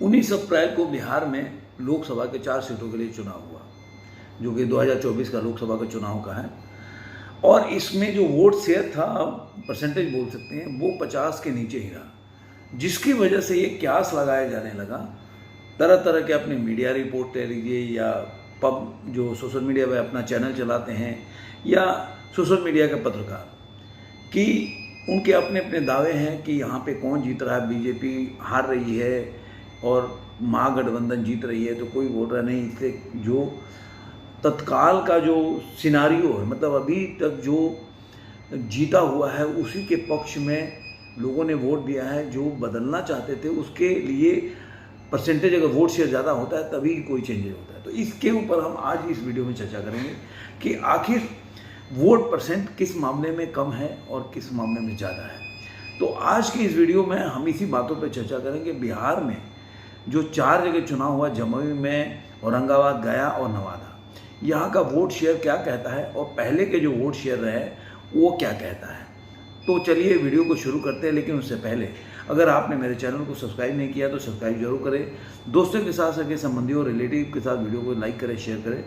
19 अप्रैल को बिहार में लोकसभा के 4 सीटों के लिए चुनाव हुआ, जो कि 2024 का लोकसभा का चुनाव का है। और इसमें जो वोट शेयर था, परसेंटेज बोल सकते हैं, वो 50 के नीचे ही रहा, जिसकी वजह से ये क्यास लगाया जाने लगा तरह तरह के अपने मीडिया रिपोर्ट ले लीजिए या पब जो सोशल मीडिया पे अपना चैनल चलाते हैं या सोशल मीडिया के पत्रकार कि उनके अपने अपने दावे हैं कि यहाँ पे कौन जीत रहा है, बीजेपी हार रही है और महागठबंधन जीत रही है, तो कोई वोटर नहीं। इससे जो तत्काल का जो सिनारियो है, मतलब अभी तक जो जीता हुआ है उसी के पक्ष में लोगों ने वोट दिया है। जो बदलना चाहते थे उसके लिए परसेंटेज अगर वोट शेयर ज़्यादा होता है तभी कोई चेंजेस होता है। तो इसके ऊपर हम आज इस वीडियो में चर्चा करेंगे कि आखिर वोट परसेंट किस मामले में कम है और किस मामले में ज़्यादा है। तो आज की इस वीडियो में हम इसी बातों पर चर्चा करेंगे। बिहार में जो 4 जगह चुनाव हुआ, जमुई में, औरंगाबाद, गया और नवादा, यहाँ का वोट शेयर क्या कहता है और पहले के जो वोट शेयर रहे वो क्या कहता है। तो चलिए वीडियो को शुरू करते हैं। लेकिन उससे पहले अगर आपने मेरे चैनल को सब्सक्राइब नहीं किया तो सब्सक्राइब जरूर करें, दोस्तों के साथ, सगे संबंधियों और रिलेटिव के साथ वीडियो को लाइक करें, शेयर करें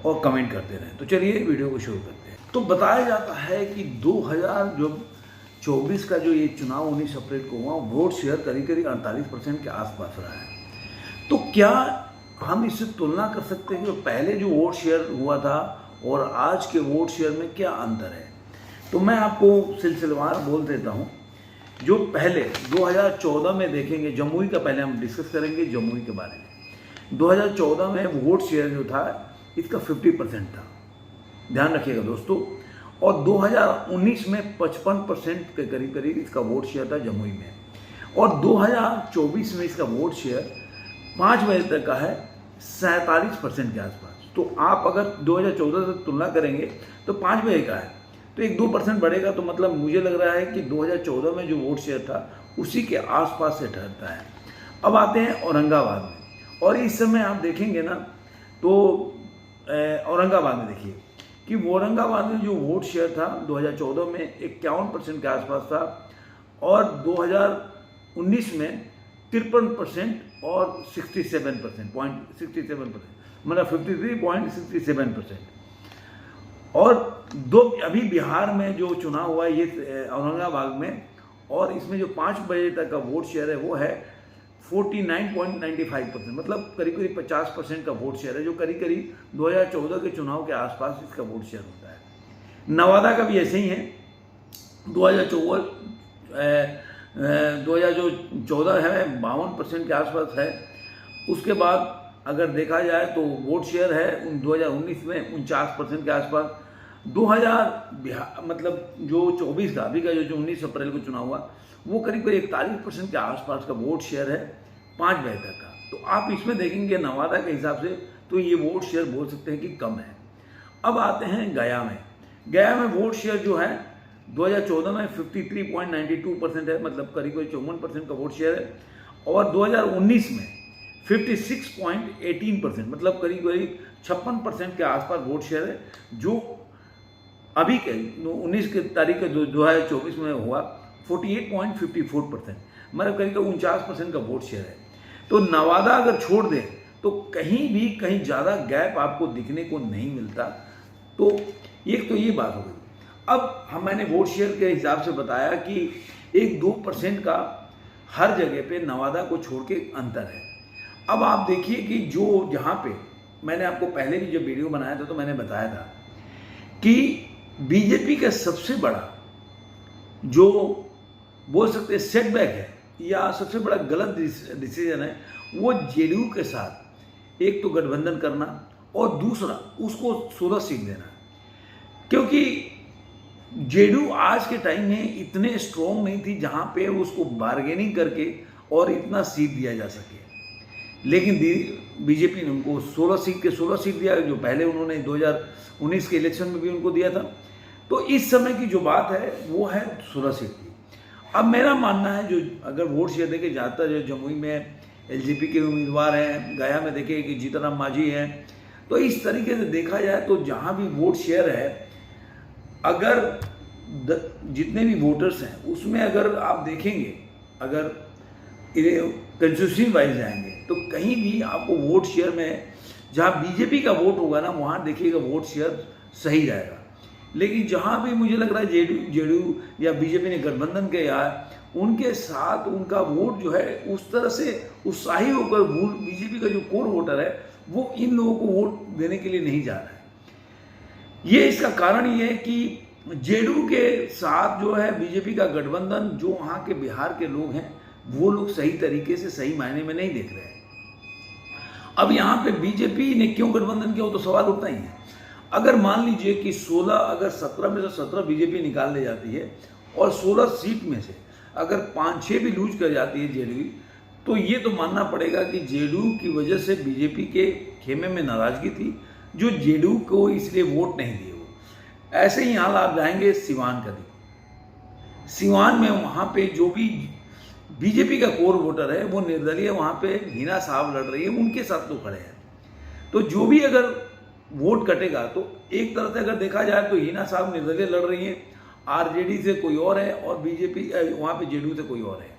और कमेंट करते रहें। तो चलिए वीडियो को शुरू करते हैं। तो बताया जाता है कि 2024 का जो ये चुनाव 19 अप्रैल को हुआ, वोट शेयर करीब करीब 48% के आसपास रहा है। तो क्या हम इससे तुलना कर सकते हैं कि पहले जो वोट शेयर हुआ था और आज के वोट शेयर में क्या अंतर है? तो मैं आपको सिलसिलेवार बोल देता हूं। जो पहले 2014 में देखेंगे, जमुई का पहले हम डिस्कस करेंगे जमुई के बारे में। 2014 में वोट शेयर जो था इसका 50% था, ध्यान रखिएगा दोस्तों। और 2019 में 55% के करीब करीब इसका वोट शेयर था जमुई में। और 2024 में इसका वोट शेयर 5 बजे तक का है 47% के आसपास। तो आप अगर 2014 से तुलना करेंगे तो 5 बजे का है, तो 1-2% बढ़ेगा। तो मतलब मुझे लग रहा है कि 2014 में जो वोट शेयर था उसी के आसपास से ठहरता है। अब आते हैं औरंगाबाद में, और इस समय आप देखेंगे ना तो औरंगाबाद में देखिए कि औरंगाबाद में जो वोट शेयर था 2014 में 51% के आसपास था और 2019 में 53% और 67%, मतलब 53.67%। और अभी बिहार में जो चुनाव हुआ ये औरंगाबाद में, और इसमें जो 5 बजे तक का वोट शेयर है वो है 49.95%, मतलब करीब करीब 50% का वोट शेयर है, जो करीब करीब 2014 के चुनाव के आसपास इसका वोट शेयर होता है। नवादा का भी ऐसे ही है। 2014 है 52% के आसपास है। उसके बाद अगर देखा जाए तो वोट शेयर है 2019 में 49% के आसपास। 2000 मतलब जो 24 का अभी का जो 19 अप्रैल को चुनाव हुआ वो करीब करीब 41% के आसपास का वोट शेयर है 5 बजे तक का। तो आप इसमें देखेंगे नवादा के हिसाब से तो ये वोट शेयर बोल सकते हैं कि कम है। अब आते हैं गया में। गया में वोट शेयर जो है 2014 में 53.92% है, मतलब करीब करीब 54% का वोट शेयर है। और 2019 में 56.18%, मतलब करीब करीब 56% के आसपास वोट शेयर है, जो अभी के 19 की तारीख के 2024 में हुआ 48.54%, मतलब करीब 49% का वोट शेयर है। तो नवादा अगर छोड़ दें तो कहीं ज़्यादा गैप आपको दिखने को नहीं मिलता। तो एक तो ये बात हो गई। अब मैंने वोट शेयर के हिसाब से बताया कि 1-2% का हर जगह पे नवादा को छोड़ के अंतर है। अब आप देखिए कि जो जहाँ पे मैंने आपको पहले भी जब वीडियो बनाया था तो मैंने बताया था कि बीजेपी का सबसे बड़ा जो बोल सकते हैं सेटबैक है या सबसे बड़ा गलत डिसीजन है वो जेडीयू के साथ एक तो गठबंधन करना और दूसरा उसको 16 सीट देना। क्योंकि जेडीयू आज के टाइम में इतने स्ट्रॉन्ग नहीं थी जहाँ पे उसको बार्गेनिंग करके और इतना सीट दिया जा सके। लेकिन बीजेपी ने उनको 16 सीट के 16 सीट दिया, जो पहले उन्होंने 2019 के इलेक्शन में भी उनको दिया था। तो इस समय की जो बात है वो है 16 सीट की। अब मेरा मानना है जो अगर वोट शेयर देखे जाता है, जो जमुई में एलजेपी के उम्मीदवार हैं, गया में देखे कि जीतनराम मांझी हैं, तो इस तरीके से देखा जाए तो जहाँ भी वोट शेयर है, अगर जितने भी वोटर्स हैं उसमें अगर आप देखेंगे, अगर कंस्टिट्यूंसी वाइज जाएंगे कहीं भी आपको वोट शेयर में जहाँ बीजेपी का वोट होगा ना, वहाँ देखिएगा वोट शेयर सही रहेगा। लेकिन जहाँ भी मुझे लग रहा है जेडीयू या बीजेपी ने गठबंधन के यार उनके साथ उनका वोट जो है उस तरह से उत्साही होकर बीजेपी का जो कोर वोटर है वो इन लोगों को वोट देने के लिए नहीं जा रहा है। ये इसका कारण ये है कि जेडीयू के साथ जो है बीजेपी का गठबंधन, जो वहाँ के बिहार के लोग हैं वो लोग सही तरीके से सही मायने में नहीं देख रहे हैं। अब यहाँ पे बीजेपी ने क्यों गठबंधन किया वो तो सवाल उठता ही है। अगर मान लीजिए कि 16 अगर 17 में से 17 बीजेपी निकाल ले जाती है और 16 सीट में से अगर 5-6 भी लूज कर जाती है जेडीयू, तो ये तो मानना पड़ेगा कि जेडीयू की वजह से बीजेपी के खेमे में नाराजगी थी, जो जेडीयू को इसलिए वोट नहीं दिए वो। ऐसे ही हाल आप जाएंगे सिवान का भी, सिवान में वहाँ पे जो भी बीजेपी का कोर वोटर है वो निर्दलीय वहाँ पे हिना साहब लड़ रही है, उनके साथ तो खड़े हैं। तो जो भी अगर वोट कटेगा तो एक तरह से अगर देखा जाए तो हिना साहब निर्दलीय लड़ रही हैं, आरजेडी से कोई और है और बीजेपी वहाँ पे जेडीयू से कोई और है।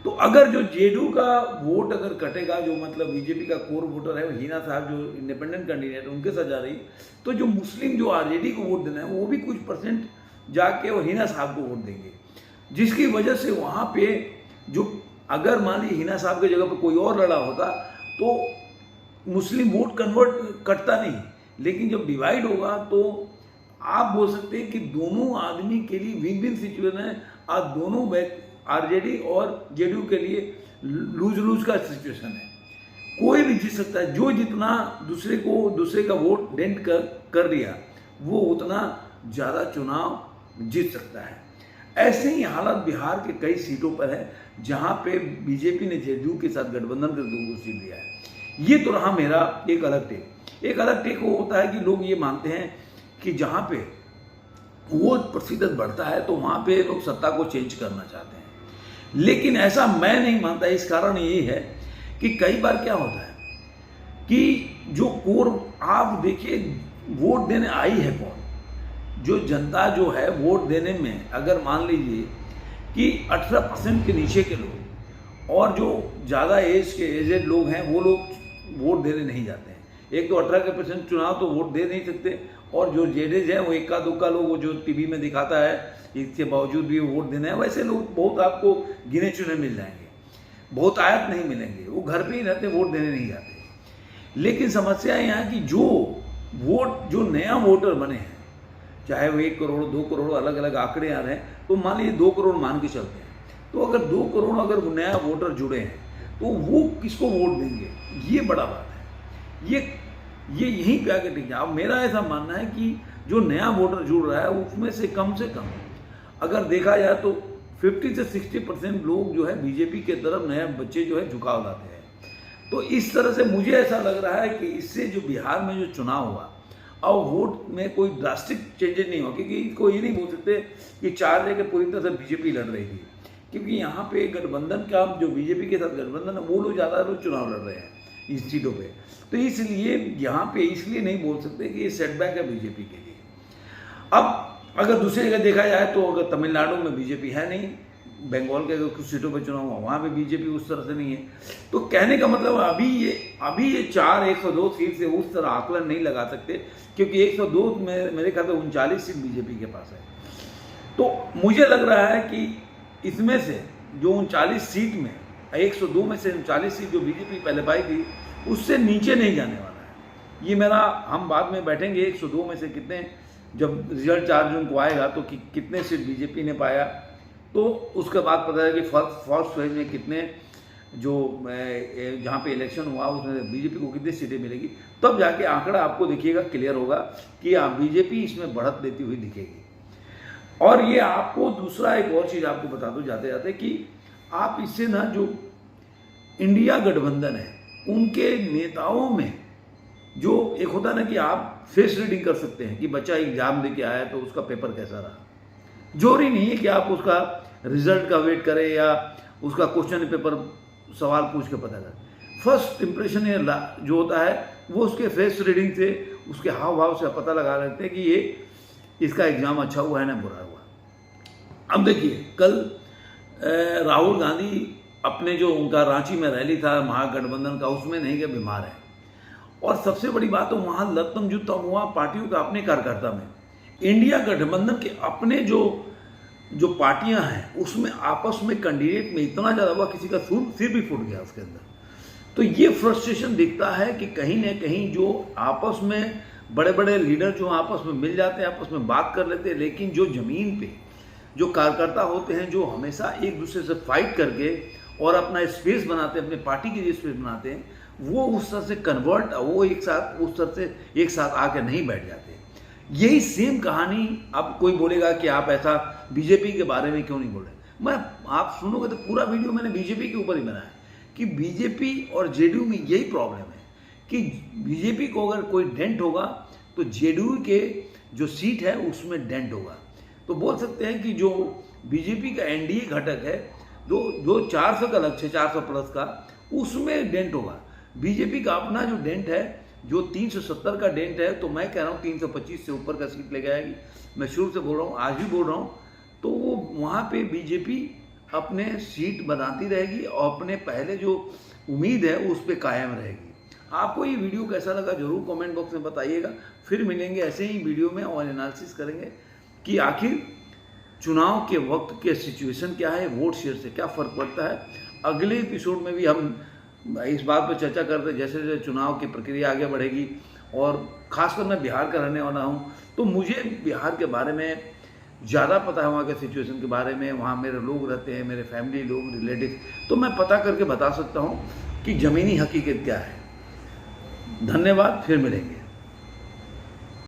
तो अगर जो जेडीयू का वोट अगर कटेगा, जो मतलब बीजेपी का कोर वोटर है हिना साहब जो इंडिपेंडेंट कैंडिडेट है उनके साथ जा रही, तो जो मुस्लिम जो आरजेडी को वोट देना है वो भी कुछ परसेंट जाके वो हिना साहब को वोट देंगे, जिसकी वजह से वहाँ पे जो अगर मान ली हिना साहब की जगह पर कोई और लड़ा होता तो मुस्लिम वोट कन्वर्ट कटता नहीं, लेकिन जब डिवाइड होगा तो आप बोल सकते हैं कि दोनों आदमी के लिए विन विन सिचुएशन है। आज दोनों आरजेडी और जेडीयू के लिए लूज लूज का सिचुएशन है, कोई भी जीत सकता है। जो जितना दूसरे का वोट डेंट कर दिया वो उतना ज़्यादा चुनाव जीत सकता है। ऐसे ही हालत बिहार के कई सीटों पर है जहां पे बीजेपी ने जेडीयू के साथ गठबंधन कर 2 सीट दिया है। ये तो रहा मेरा एक अलग टेक। एक अलग टेक वो होता है कि लोग ये मानते हैं कि जहां पे वोट प्रतिशत बढ़ता है तो वहां पे लोग सत्ता को चेंज करना चाहते हैं, लेकिन ऐसा मैं नहीं मानता। इस कारण ये है कि कई बार क्या होता है कि जो कोर आप देखिए वोट देने आई है कौन, जो जनता जो है वोट देने में, अगर मान लीजिए कि 18% के नीचे के लोग और जो ज़्यादा एज के एजेड लोग हैं वो लोग वोट देने नहीं जाते हैं। एक तो 18% चुनाव तो वोट दे नहीं सकते, और जो जेडेज हैं वो इक्का दुक्का लोग वो जो टीवी में दिखाता है इसके बावजूद भी वोट देना है, वैसे लोग बहुत आपको गिने चुने मिल जाएंगे, बहुत आयत नहीं मिलेंगे, वो घर पे ही रहते वोट देने नहीं जाते। लेकिन समस्या यहाँ की जो नया वोटर बने हैं, चाहे वो 1 करोड़ 2 करोड़ अलग अलग आंकड़े आ रहे हैं, तो मान लीजिए 2 करोड़ मान के चलते हैं, तो अगर 2 करोड़ अगर नया वोटर जुड़े हैं तो वो किसको वोट देंगे, ये बड़ा बात है। ये यहीं पे आके टिक जाए। अब मेरा ऐसा मानना है कि जो नया वोटर जुड़ रहा है उसमें से कम अगर देखा जाए तो 50 से 60% लोग जो है बीजेपी के तरफ नए बच्चे जो है झुकाव लाते हैं। तो इस तरह से मुझे ऐसा लग रहा है कि इससे जो बिहार में जो चुनाव हुआ और वोट में कोई ड्रास्टिक चेंजेस नहीं हुआ, क्योंकि इसको ये नहीं बोल सकते कि 4 जगह पूरी तरह से बीजेपी लड़ रही थी, क्योंकि यहाँ पे गठबंधन का जो बीजेपी के साथ गठबंधन है वो लोग ज़्यादा लोग चुनाव लड़ रहे हैं इस सीटों पे। तो इसलिए यहाँ पे इसलिए नहीं बोल सकते कि ये सेटबैक है बीजेपी के लिए। अब अगर दूसरी जगह देखा जाए तो अगर तमिलनाडु में बीजेपी है नहीं, बंगाल के अगर कुछ सीटों पर चुनाव हुआ वहाँ पे बीजेपी उस तरह से नहीं है। तो कहने का मतलब अभी ये 102 सीट से उस तरह आकलन नहीं लगा सकते, क्योंकि 102 में मेरे ख्याल से 39 सीट बीजेपी के पास है। तो मुझे लग रहा है कि इसमें से जो 39 सीट में 102 में से 39 सीट जो बीजेपी पहले पाई थी उससे नीचे नहीं जाने वाला है। ये मेरा, हम बाद में बैठेंगे 102 में से कितने, जब रिजल्ट 4 जून को आएगा तो कितने सीट बीजेपी ने पाया, तो उसके बाद पता है कि फर्स्ट फेज में कितने जो जहाँ पे इलेक्शन हुआ उसमें बीजेपी को कितनी सीटें मिलेगी, तब जाके आंकड़ा आपको देखिएगा क्लियर होगा कि बीजेपी इसमें बढ़त लेती हुई दिखेगी। और ये आपको दूसरा एक और चीज़ आपको बता दूँ जाते जाते कि आप इससे ना जो इंडिया गठबंधन है उनके नेताओं में जो एक होता है ना कि आप फेस रीडिंग कर सकते हैं कि बच्चा एग्जाम देके आया तो उसका पेपर कैसा रहा। जरूरी नहीं है कि आप उसका रिजल्ट का वेट करें या उसका क्वेश्चन पेपर सवाल पूछ के पता करें। फर्स्ट इंप्रेशन जो होता है वो उसके फेस रीडिंग से, उसके हाव भाव से पता लगा लेते हैं कि ये इसका एग्जाम अच्छा हुआ है ना बुरा हुआ। अब देखिए कल राहुल गांधी अपने जो उनका रांची में रैली था महागठबंधन का, उसमें नहीं गए, बीमार है। और सबसे बड़ी बात तो वहाँ लत्तम जुत्तम हुआ पार्टियों का अपने कार्यकर्ता में। इंडिया गठबंधन के अपने जो पार्टियां हैं उसमें आपस में कैंडिडेट में इतना ज़्यादा हुआ, किसी का सिर भी फूट गया उसके अंदर। तो ये फ्रस्ट्रेशन दिखता है कि कहीं ना कहीं जो आपस में बड़े बड़े लीडर जो आपस में मिल जाते हैं, आपस में बात कर लेते हैं, लेकिन जो ज़मीन पे जो कार्यकर्ता होते हैं, जो हमेशा एक दूसरे से फाइट करके और अपना स्पेस बनाते हैं, अपने पार्टी के लिए स्पेस बनाते हैं, वो उस तरह से कन्वर्ट, वो एक साथ उस तरह से एक साथ आके नहीं बैठ जाते। यही सेम कहानी अब कोई बोलेगा कि आप ऐसा बीजेपी के बारे में क्यों नहीं बोल रहे। मैं आप सुनोगे तो पूरा वीडियो मैंने बीजेपी के ऊपर ही बनाया कि बीजेपी और जेडीयू में यही प्रॉब्लम है कि बीजेपी को अगर कोई डेंट होगा तो जेडीयू के जो सीट है उसमें डेंट होगा। तो बोल सकते हैं कि जो बीजेपी का एनडीए घटक है, जो 400 का लक्ष्य, 400 प्लस का, उसमें डेंट होगा। बीजेपी का अपना जो डेंट है, जो 370 का डेंट है, तो मैं कह रहा हूँ 325 से ऊपर का सीट लेके आएगी। मैं शुरू से बोल रहा हूँ, आज भी बोल रहा हूँ। तो वो वहाँ पे बीजेपी अपने सीट बनाती रहेगी और अपने पहले जो उम्मीद है उस पर कायम रहेगी। आपको ये वीडियो कैसा लगा जरूर कमेंट बॉक्स में बताइएगा। फिर मिलेंगे ऐसे ही वीडियो में और एनालिसिस करेंगे कि आखिर चुनाव के वक्त के सिचुएशन क्या है, वोट शेयर से क्या फ़र्क पड़ता है। अगले एपिसोड में भी हम इस बात पर चर्चा करते हैं, जैसे जैसे चुनाव की प्रक्रिया आगे बढ़ेगी। और ख़ासकर मैं बिहार का रहने वाला हूँ, तो मुझे बिहार के बारे में ज़्यादा पता है, वहाँ के सिचुएशन के बारे में। वहाँ मेरे लोग रहते हैं, मेरे फैमिली लोग, रिलेटिव, तो मैं पता करके बता सकता हूँ कि ज़मीनी हकीकत क्या है। धन्यवाद, फिर मिलेंगे।